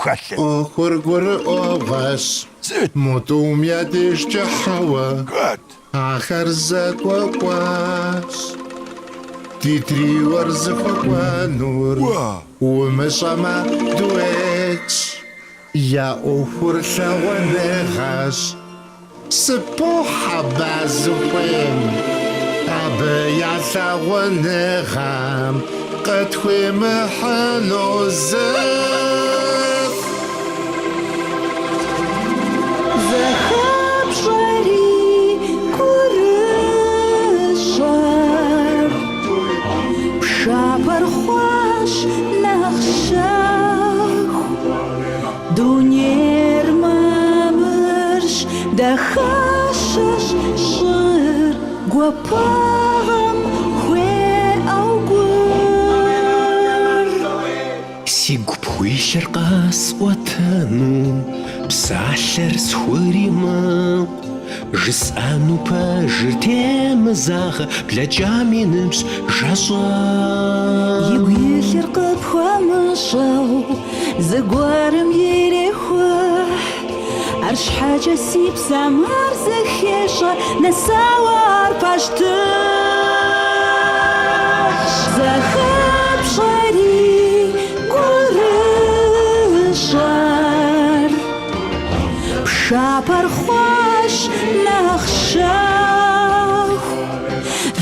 Колле. Гургурыӏуэгъуэщ. Мутӏум я дежкӏэ хьэуэ. Гуд. Ахэр зэкӏуэкӏуащ. Ди триуэр зыхуэкӏуэнур. Умыщӏэмэ дуетщ. Я ӏуэхур лъагъуныгъэщ. Сыпохьэ базухуейм. Абы я лъагъуныгъэм къытхуимыхьыну зых. Зэхэпщӏэри гурыщӏэр пшапэр хъуащ нэхъ щэху. Дунейр мамырщ, дахащэщ щӏыр гуапагъым хуеӏэу гур. Сигу пхуилъыр къэсӏуэтэну, псалъэр схуримэу, жысӏэну пэжыр темызагъэ, блэкӏам и ныбжь жэщӏэ. Игу илъыр къыпхуэмыщӏэу, зыгуэрым ирехуэхь, арщхьэкӏэ си псэм ар зыхещӏэ, нэсауэ ар пащтыхьщ. Зэхэпщӏэри гурыщӏэр пшапэр хъуащ нэхъ щэху.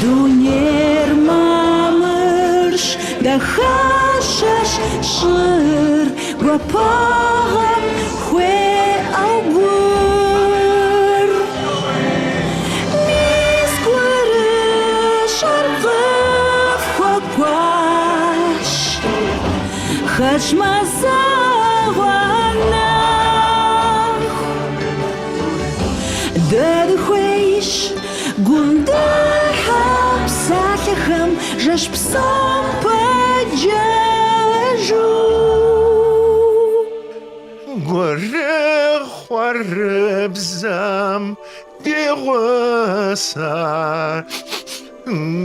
Дунейр мамырщ, дахащэщ щӏыр гуапагъым хуеӏэу гур. Мис гурыщӏэр къыфхуэкӏуащ, хэщ мэзэгъуэ нэху. Дэ дыхуейщ гум дыхьэ псалъэхэм жэщ псом пэджэжу. Гурыхъуэрыбзэм дигъусэ,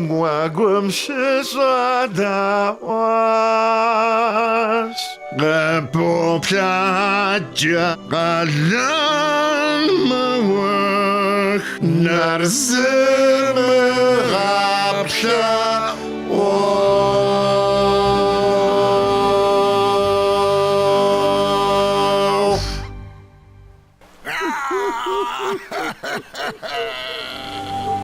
гуэгум щыщӏэдэӏуащ. Къыпоплъэкӏэ къэлэмыуэх, нэр зымыгъэплъэ.